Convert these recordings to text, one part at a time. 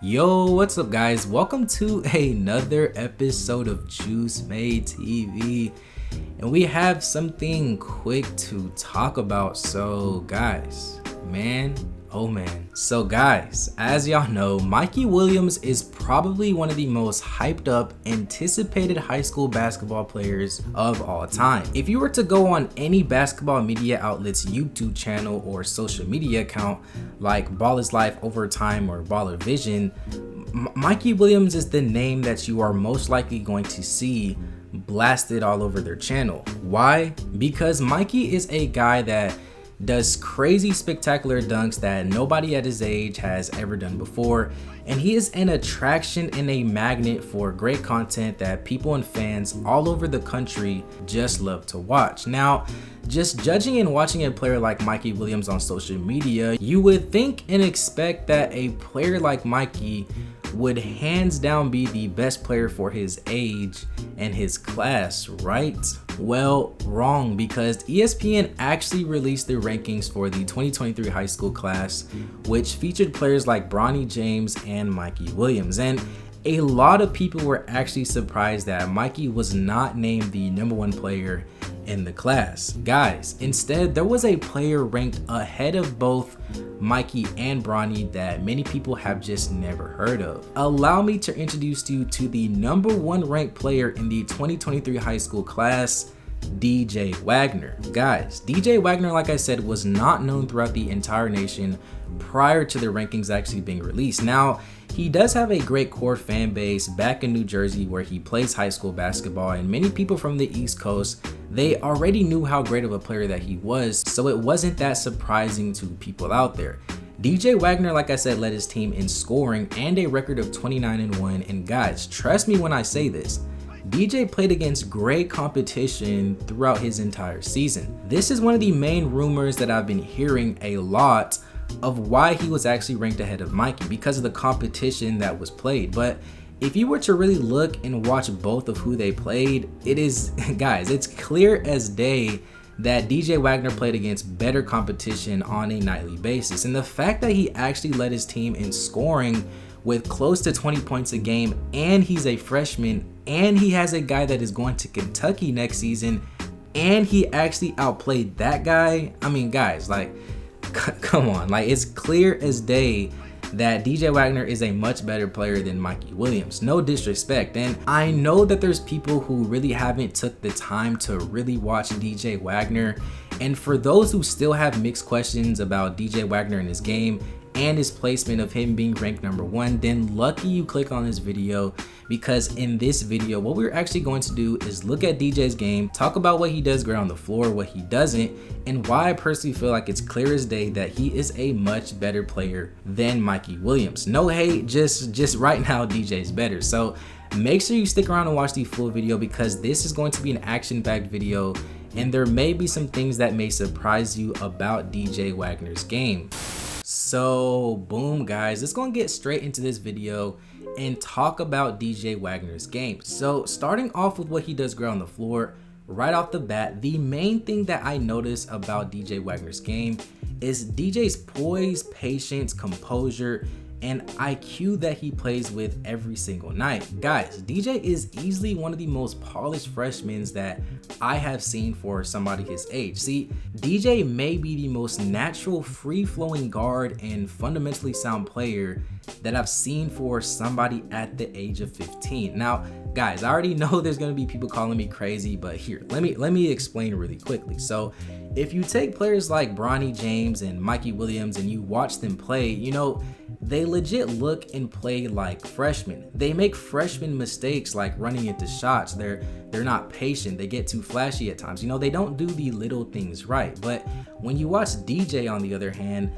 Yo, what's up guys? Welcome to another episode of Juice Made TV. And we have something quick to talk about. So guys, So guys, as y'all know, Mikey Williams is probably one of the most hyped up, anticipated high school basketball players of all time. If you were to go on any basketball media outlet's YouTube channel or social media account like Ball is Life Overtime or Baller Vision, Mikey Williams is the name that you are most likely going to see blasted all over their channel. Why? Because Mikey is a guy that does crazy spectacular dunks that nobody at his age has ever done before, and he is an attraction and a magnet for great content that people and fans all over the country just love to watch. Now, just judging and watching a player like Mikey Williams on social media, you would think and expect that a player like Mikey would hands down be the best player for his age and his class, right? Well, wrong, because ESPN actually released their rankings for the 2023 high school class, which featured players like Bronny James and Mikey Williams. And a lot of people were actually surprised that Mikey was not named the number one player in the class. Guys, instead, there was a player ranked ahead of both Mikey and Bronny that many people have just never heard of. Allow me to introduce you to the number one ranked player in the 2023 high school class, DJ Wagner. Guys, DJ Wagner, like I said, was not known throughout the entire nation prior to the rankings actually being released. Now, he does have a great core fan base back in New Jersey where he plays high school basketball, and many people from the East Coast, they already knew how great of a player that he was, so it wasn't that surprising to people out there. DJ Wagner, like I said, led his team in scoring and a record of 29-1, and guys, trust me when I say this, DJ played against great competition throughout his entire season. This is one of the main rumors that I've been hearing a lot of why he was actually ranked ahead of Mikey, because of the competition that was played. But if you were to really look and watch both of who they played, it is, guys, it's clear as day that DJ Wagner played against better competition on a nightly basis. And the fact that he actually led his team in scoring with close to 20 points a game, and he's a freshman, and he has a guy that is going to Kentucky next season, and he actually outplayed that guy. I mean, guys, like, come on, like, it's clear as day that DJ Wagner is a much better player than Mikey Williams. No disrespect, and I know that there's people who really haven't took the time to really watch DJ Wagner, and for those who still have mixed questions about DJ Wagner and his game and his placement of him being ranked number one, then lucky you click on this video, because in this video what we're actually going to do is look at DJ's game, talk about what he does great on the floor, what he doesn't, and why I personally feel like it's clear as day that he is a much better player than Mikey Williams. No hate, just right now DJ's better. So make sure you stick around and watch the full video, because this is going to be an action-packed video, and there may be some things that may surprise you about DJ Wagner's game. So boom guys, let's go and get straight into this video and talk about DJ Wagner's game. So starting off with what he does great on the floor, right off the bat, the main thing that I notice about DJ Wagner's game is DJ's poise, patience, composure, and IQ that he plays with every single night. Guys, DJ is easily one of the most polished freshmen that I have seen for somebody his age. See, DJ may be the most natural, free-flowing guard and fundamentally sound player that I've seen for somebody at the age of 15. Now, guys, I already know there's gonna be people calling me crazy, but here, let me explain really quickly. So, if you take players like Bronny James and Mikey Williams and you watch them play, you know, they legit look and play like freshmen. They make freshman mistakes like running into shots. They're not patient. They get too flashy at times. You know, they don't do the little things right. But when you watch DJ, on the other hand,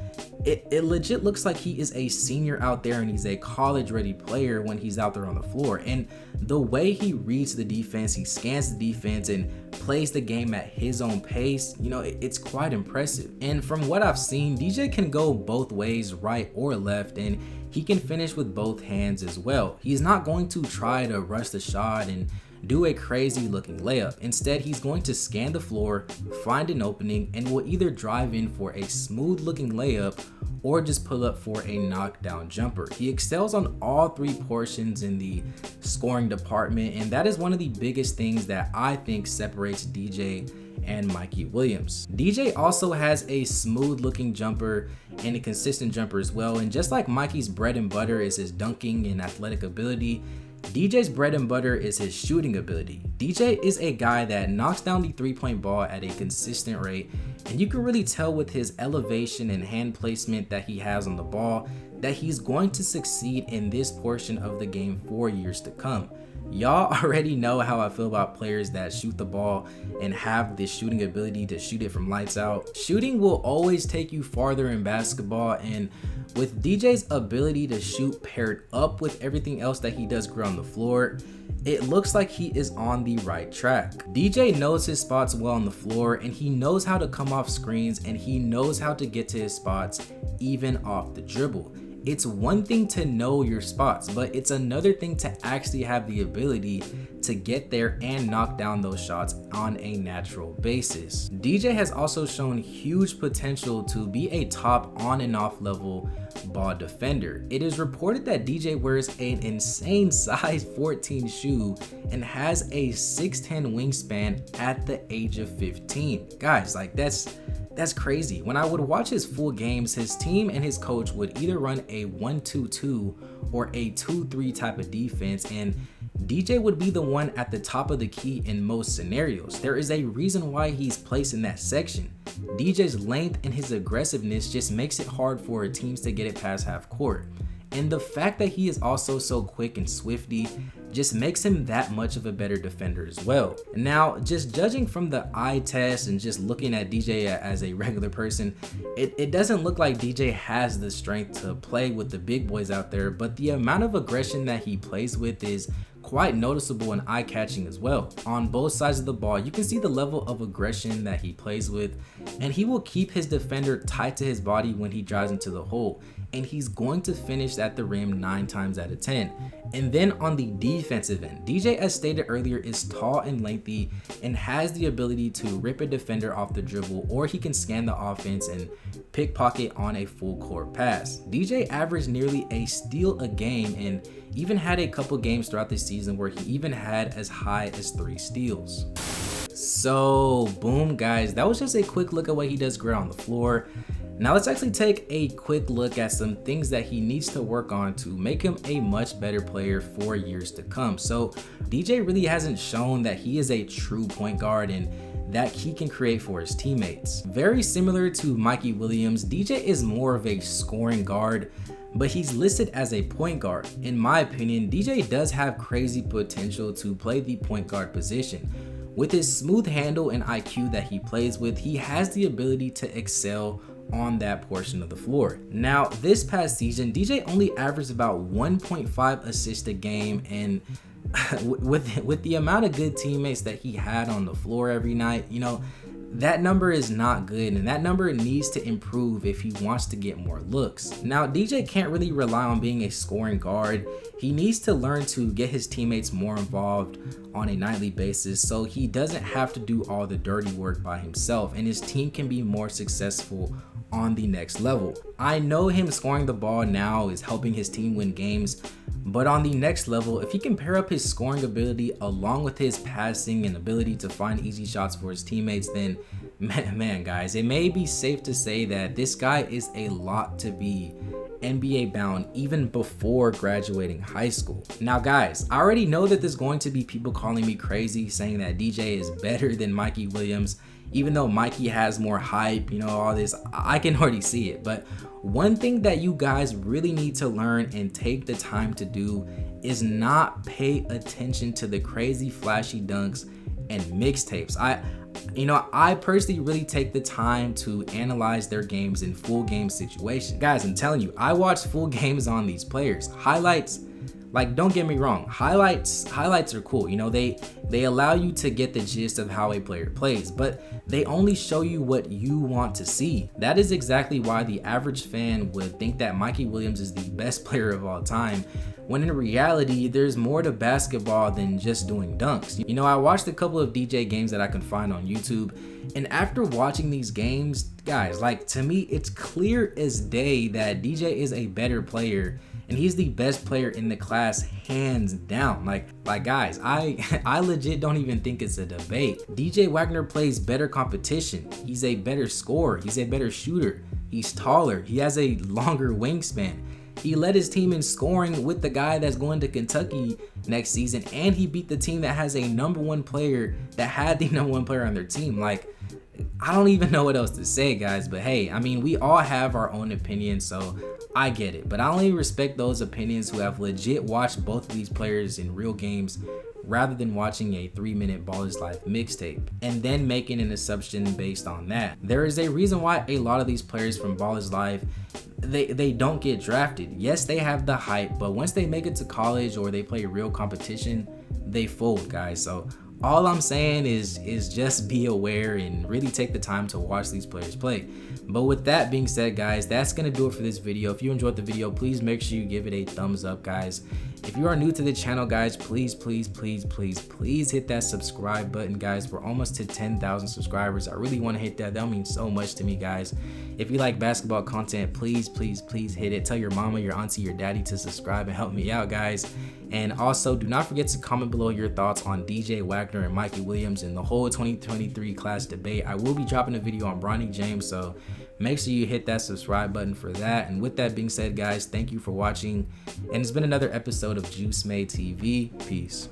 it legit looks like he is a senior out there and he's a college ready player when he's out there on the floor. And the way he reads the defense, he scans the defense and plays the game at his own pace, you know, it's quite impressive. And from what I've seen, DJ can go both ways, right or left, and he can finish with both hands as well. He's not going to try to rush the shot and do a crazy looking layup. Instead, he's going to scan the floor, find an opening, and will either drive in for a smooth looking layup or just pull up for a knockdown jumper. He excels on all three portions in the scoring department, and that is one of the biggest things that I think separates DJ and Mikey Williams. DJ also has a smooth looking jumper and a consistent jumper as well, and just like Mikey's bread and butter is his dunking and athletic ability, DJ's bread and butter is his shooting ability. DJ is a guy that knocks down the three-point ball at a consistent rate, and you can really tell with his elevation and hand placement that he has on the ball that he's going to succeed in this portion of the game for years to come. Y'all already know how I feel about players that shoot the ball and have this shooting ability to shoot it from lights out. Shooting will always take you farther in basketball, and with DJ's ability to shoot paired up with everything else that he does great on the floor, it looks like he is on the right track. DJ knows his spots well on the floor, and he knows how to come off screens, and he knows how to get to his spots even off the dribble. It's one thing to know your spots, but it's another thing to actually have the ability to get there and knock down those shots on a natural basis. DJ has also shown huge potential to be a top on and off level ball defender. It is reported that DJ wears an insane size 14 shoe and has a 6'10" wingspan at the age of 15. Guys, like that's crazy. When I would watch his full games, his team and his coach would either run a 1-2-2 or a 2-3 type of defense, and DJ would be the one at the top of the key in most scenarios. There is a reason why he's placed in that section. DJ's length and his aggressiveness just makes it hard for teams to get it past half court. And the fact that he is also so quick and swifty just makes him that much of a better defender as well. Now, just judging from the eye test and just looking at DJ as a regular person, it doesn't look like DJ has the strength to play with the big boys out there, but the amount of aggression that he plays with is quite noticeable and eye-catching as well. On both sides of the ball, you can see the level of aggression that he plays with, and he will keep his defender tight to his body when he drives into the hole, and he's going to finish at the rim 9 times out of 10. And then on the defensive end, DJ, as stated earlier, is tall and lengthy and has the ability to rip a defender off the dribble, or he can scan the offense and pickpocket on a full court pass. DJ averaged nearly a steal a game and even had a couple games throughout the season where he even had as high as 3 steals. So boom guys, that was just a quick look at what he does great on the floor. Now let's actually take a quick look at some things that he needs to work on to make him a much better player for years to come. So DJ really hasn't shown that he is a true point guard and that he can create for his teammates. Very similar to Mikey Williams, DJ is more of a scoring guard, but he's listed as a point guard. In my opinion, DJ does have crazy potential to play the point guard position. With his smooth handle and IQ that he plays with, he has the ability to excel on that portion of the floor. Now, this past season, DJ only averaged about 1.5 assists a game, and with the amount of good teammates that he had on the floor every night, you know, that number is not good, and that number needs to improve if he wants to get more looks. Now, DJ can't really rely on being a scoring guard. He needs to learn to get his teammates more involved on a nightly basis so he doesn't have to do all the dirty work by himself, and his team can be more successful on the next level. I know him scoring the ball now is helping his team win games, but on the next level, if he can pair up his scoring ability along with his passing and ability to find easy shots for his teammates, then man guys, it may be safe to say that this guy is a lot to be NBA bound even before graduating high school. Now guys, I already know that there's going to be people calling me crazy saying that DJ is better than Mikey Williams, even though Mikey has more hype, you know, all this. I can already see it. But one thing that you guys really need to learn and take the time to do is not pay attention to the crazy flashy dunks and mixtapes. I personally really take the time to analyze their games in full game situation. Guys, I'm telling you, I watch full games on these players. Highlights, Like, don't get me wrong, highlights are cool. You know, they allow you to get the gist of how a player plays, but they only show you what you want to see. That is exactly why the average fan would think that Mikey Williams is the best player of all time, when in reality, there's more to basketball than just doing dunks. You know, I watched a couple of DJ games that I can find on YouTube, and after watching these games, guys, like, to me, it's clear as day that DJ is a better player, and he's the best player in the class, hands down. Like guys, I legit don't even think it's a debate. DJ Wagner plays better competition. He's a better scorer. He's a better shooter. He's taller. He has a longer wingspan. He led his team in scoring with the guy that's going to Kentucky next season, and he beat the team that has a #1 player that had the #1 player on their team. Like, I don't even know what else to say, guys, but hey, I mean, we all have our own opinions, so I get it. But I only respect those opinions who have legit watched both of these players in real games, rather than watching a 3-minute Ball is Life mixtape and then making an assumption based on that. There is a reason why a lot of these players from Ball is Life, they don't get drafted. Yes, they have the hype, but once they make it to college or they play real competition, they fold, guys. So all I'm saying is just be aware and really take the time to watch these players play. But with that being said, guys, that's gonna do it for this video. If you enjoyed the video, please make sure you give it a thumbs up, guys. If you are new to the channel, guys, please hit that subscribe button, guys. We're almost to 10,000 subscribers. I really want to hit that. That means so much to me, guys. If you like basketball content, please hit it. Tell your mama, your auntie, your daddy to subscribe and help me out, guys. And also, do not forget to comment below your thoughts on DJ Wagner and Mikey Williams and the whole 2023 class debate. I will be dropping a video on Bronny James, so make sure you hit that subscribe button for that. And with that being said, guys, thank you for watching. And it's been another episode of Juice Made TV. Peace.